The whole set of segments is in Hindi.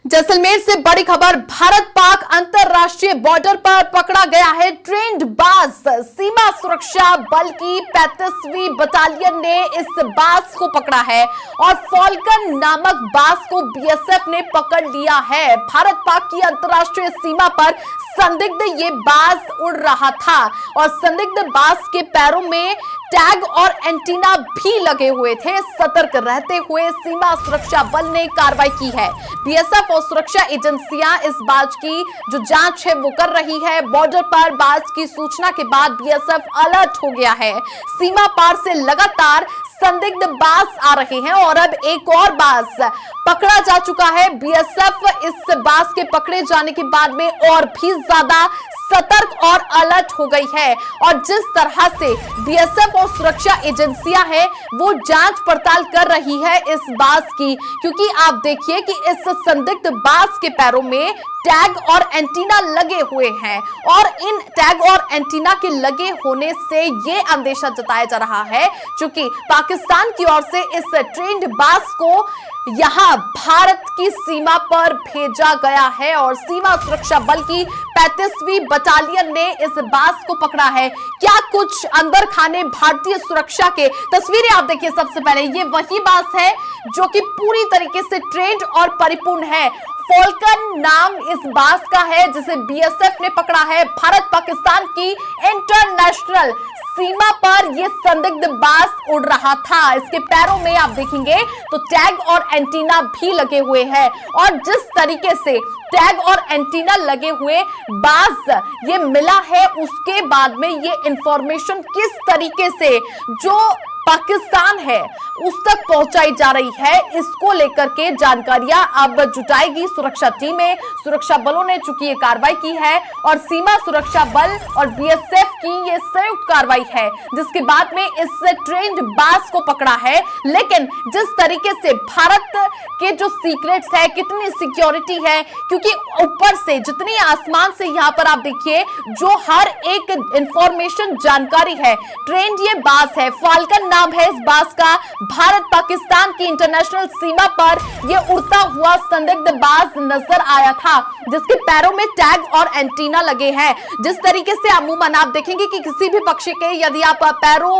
जैसलमेर से बड़ी खबर। भारत पाक अंतरराष्ट्रीय बॉर्डर पर पकड़ा गया है ट्रेंड बाज। सीमा सुरक्षा बल की 35वीं बटालियन ने इस बाज को पकड़ा है और फॉल्कन नामक बाज को बीएसएफ ने पकड़ लिया है। भारत पाक की अंतरराष्ट्रीय सीमा पर संदिग्ध ये बाज उड़ रहा था और संदिग्ध बाज के पैरों में टैग और एंटीना भी लगे हुए थे। सतर्क रहते हुए सीमा सुरक्षा बल ने कार्रवाई की है। बीएसएफ और सुरक्षा एजेंसियां इस बाज की जो जांच है वो कर रही है। बॉर्डर पर बाज की सूचना के बाद बीएसएफ अलर्ट हो गया है। सीमा पार से लगातार संदिग्ध बाज आ रहे हैं और अब एक और बाज पकड़ा जा चुका है। बीएसएफ इस बाज के पकड़े जाने के बाद में और भी ज्यादा सतर्क और अलर्ट हो गई है और जिस तरह से बीएसएफ और सुरक्षा एजेंसियां हैं वो जांच पड़ताल कर रही है इस बाज की, क्योंकि आप देखिए कि इस संदिग्ध बाज के पैरों में टैग और एंटीना लगे हुए हैं और इन टैग और एंटीना के लगे होने से ये अंदेशा जताया जा रहा है क्योंकि पाकिस्तान की ओर से इस ट्रेंड बाज को यहां भारत की सीमा पर भेजा गया है और सीमा सुरक्षा बल की 35वीं बटालियन ने इस बाज को पकड़ा है। क्या कुछ अंदर खाने भारतीय सुरक्षा के तस्वीरें आप देखिए। सबसे पहले ये वही बाज है जो कि पूरी तरीके से ट्रेंड और परिपूर्ण है। फॉल्कन नाम इस बाज का है जिसे बीएसएफ ने पकड़ा है। भारत पाकिस्तान की इंटरनेशनल सीमा पर यह संदिग्ध बाज उड़ रहा था। इसके पैरों में आप देखेंगे तो टैग और एंटीना भी लगे हुए हैं और जिस तरीके से टैग और एंटीना लगे हुए बाज ये मिला है उसके बाद में ये इंफॉर्मेशन किस तरीके से जो पाकिस्तान है उस तक पहुंचाई जा रही है, इसको लेकर के जानकारियां अब जुटाएगी सुरक्षा टीमें। सुरक्षा बलों ने चूंकि ये कार्रवाई की है और सीमा सुरक्षा बल और बीएसएफ की ये संयुक्त कार्रवाई है जिसके बाद में इस ट्रेंड बाज को पकड़ा है। लेकिन जिस तरीके से भारत के जो सीक्रेट्स है, कितनी सिक्योरिटी है, क्योंकि ऊपर से जितनी आसमान से यहां पर आप देखिए जो हर एक इंफॉर्मेशन जानकारी है, ट्रेंड ये बाज है, फाल्कन नाम है इस बाज का। भारत पाकिस्तान की इंटरनेशनल सीमा पर यह उड़ता हुआ संदिग्ध बाज नजर आया था जिसके पैरों में टैग और एंटीना लगे हैं। जिस तरीके से अमूमन आप देखेंगे कि किसी भी पक्षी के यदि आप पैरों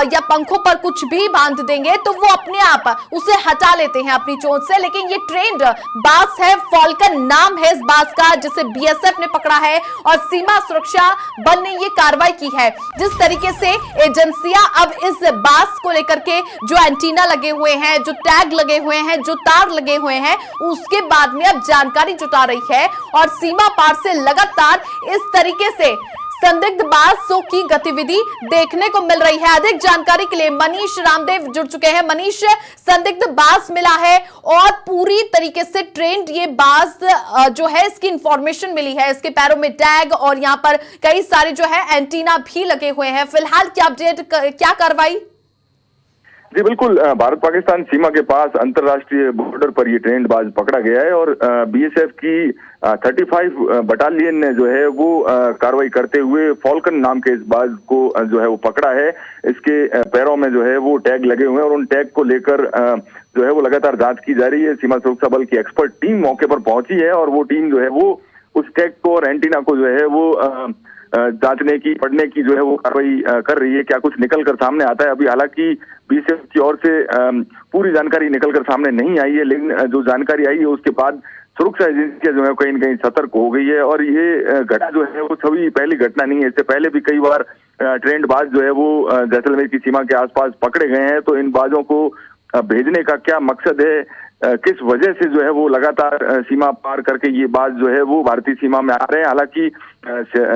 या पंखों पर कुछ भी बांध देंगे तो वो अपने आप उसे हटा लेते हैं अपनी चोंच से, लेकिन ये ट्रेंड बाज है, फॉल्कन नाम है इस बाज का जिसे बीएसएफ ने पकड़ा है और सीमा सुरक्षा बल ने ये कार्रवाई की है। जिस तरीके से एजेंसियां अब इस बाज को लेकर के जो एंटीना लगे हुए हैं, जो टैग लगे हुए हैं, जो तार लगे हुए हैं, उसके बाद में अब जानकारी जुटा रही है और सीमा पार से लगातार इस तरीके से संदिग्ध बाजों की गतिविधि देखने को मिल रही है। अधिक जानकारी के लिए मनीष रामदेव जुड़ चुके हैं। मनीष, संदिग्ध बाज मिला है और पूरी तरीके से ट्रेंड ये बाज जो है इसकी इंफॉर्मेशन मिली है, इसके पैरों में टैग और यहाँ पर कई सारे जो है एंटीना भी लगे हुए हैं। फिलहाल क्या अपडेट, क्या कार्रवाई? जी बिल्कुल, भारत पाकिस्तान सीमा के पास अंतर्राष्ट्रीय बॉर्डर पर ये ट्रेंड बाज पकड़ा गया है और बीएसएफ की 35 बटालियन ने जो है वो कार्रवाई करते हुए फॉल्कन नाम के इस बाज को जो है वो पकड़ा है। इसके पैरों में जो है वो टैग लगे हुए हैं और उन टैग को लेकर जो है वो लगातार जांच की जा रही है। सीमा सुरक्षा बल की एक्सपर्ट टीम मौके पर पहुंची है और वो टीम जो है वो उस टैग को और एंटीना को जो है वो जांचने की, पढ़ने की जो है वो कार्रवाई कर रही है। क्या कुछ निकल कर सामने आता है अभी हालांकि बीएसएफ की ओर से पूरी जानकारी निकल कर सामने नहीं आई है, लेकिन जो जानकारी आई है उसके बाद सुरक्षा एजेंसियां जो है कहीं न कहीं सतर्क हो गई है और ये घटना जो है वो सभी पहली घटना नहीं है। इससे पहले भी कई बार ट्रेंड बाज जो है वो जैसलमेर की सीमा के आसपास पकड़े गए हैं। तो इन बाजों को भेजने का क्या मकसद है, किस वजह से जो है वो लगातार सीमा पार करके ये बात जो है वो भारतीय सीमा में आ रहे हैं। हालांकि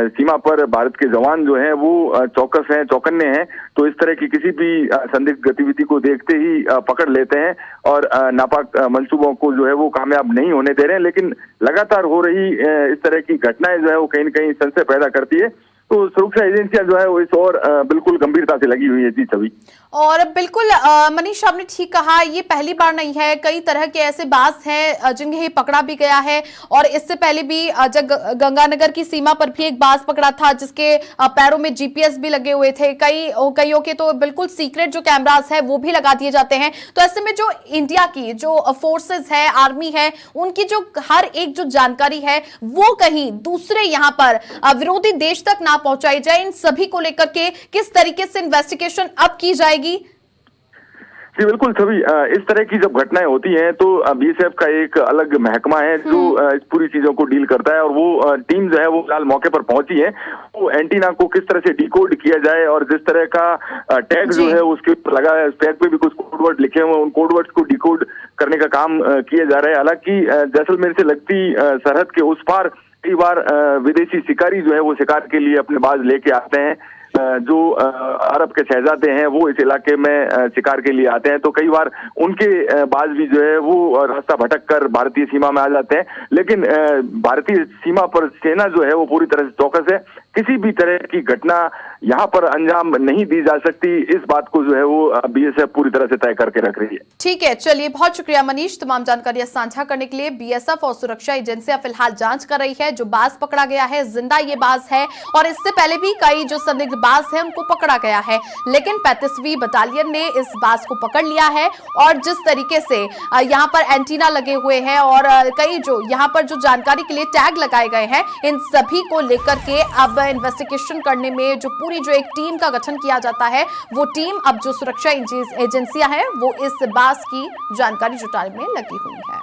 सीमा पर भारत के जवान जो हैं वो चौकस हैं, चौकन्ने हैं, तो इस तरह की किसी भी संदिग्ध गतिविधि को देखते ही पकड़ लेते हैं और नापाक मंसूबों को जो है वो कामयाब नहीं होने दे रहे हैं। लेकिन लगातार हो रही इस तरह की घटनाएं जो है वो कहीं न कहीं संशय पैदा करती है। तो सुरक्षा एजेंसियां जो है वो इस और बिल्कुल गंभीरता से लगी हुई है। जी सभी और बिल्कुल मनीष, आपने ठीक कहा, ये पहली बार नहीं है, कई तरह के ऐसे बास हैं जिन्हें ये पकड़ा भी गया है। और इससे पहले भी जब गंगानगर की सीमा पर भी एक बास पकड़ा था जिसके पैरों में जीपीएस भी लगे हुए थे। कईयों के तो बिल्कुल सीक्रेट जो कैमरास है वो भी लगा दिए जाते हैं। तो ऐसे में जो इंडिया की जो फोर्सेस है, आर्मी है, उनकी जो हर एक जो जानकारी है वो कहीं दूसरे यहाँ पर विरोधी देश तक ना पहुंचाई जाए, इन सभी को लेकर के किस तरीके से इन्वेस्टिगेशन अब की जाएगी? जी बिल्कुल, सभी इस तरह की जब घटनाएं होती हैं तो बीएसएफ का एक अलग महकमा है जो इस पूरी चीजों को डील करता है। और वो टीम जो है वो फिलहाल मौके पर पहुंची है। वो एंटीना को किस तरह से डिकोड किया जाए और जिस तरह का टैग जो है उसके ऊपर लगा है, टैग पे भी कुछ कोडवर्ड लिखे हुए, उन कोडवर्ड्स को डिकोड करने का काम किया जा रहा है। हालांकि जैसलमेर से लगती सरहद के उस पार कई बार विदेशी शिकारी जो है वो शिकार के लिए अपने बाज लेके आते हैं। जो अरब के शहजादे हैं वो इस इलाके में शिकार के लिए आते हैं, तो कई बार उनके बाज भी जो है वो रास्ता भटक कर भारतीय सीमा में आ जाते हैं। लेकिन भारतीय सीमा पर सेना जो है वो पूरी तरह से चौकस है। किसी भी तरह की घटना यहाँ पर अंजाम नहीं दी जा सकती, इस बात को जो है वो बीएसएफ पूरी तरह से तय करके रख रही है। ठीक है, चलिए, बहुत शुक्रिया मनीष तमाम जानकारियां साझा करने के लिए। बीएसएफ और सुरक्षा एजेंसियां फिलहाल जांच कर रही है। जो बाज पकड़ा गया है जिंदा ये बाज है और इससे पहले भी कई जो संदिग्ध बाज है उनको पकड़ा गया है, लेकिन 35वीं बटालियन ने इस बाज को पकड़ लिया है। और जिस तरीके से यहाँ पर एंटीना लगे हुए हैं और कई जो यहाँ पर जो जानकारी के लिए टैग लगाए गए हैं, इन सभी को लेकर के अब इन्वेस्टिगेशन करने में जो पूरी जो एक टीम का गठन किया जाता है, वो टीम अब जो सुरक्षा एजेंसियां हैं वो इस बात की जानकारी जुटाने में लगी हुई है।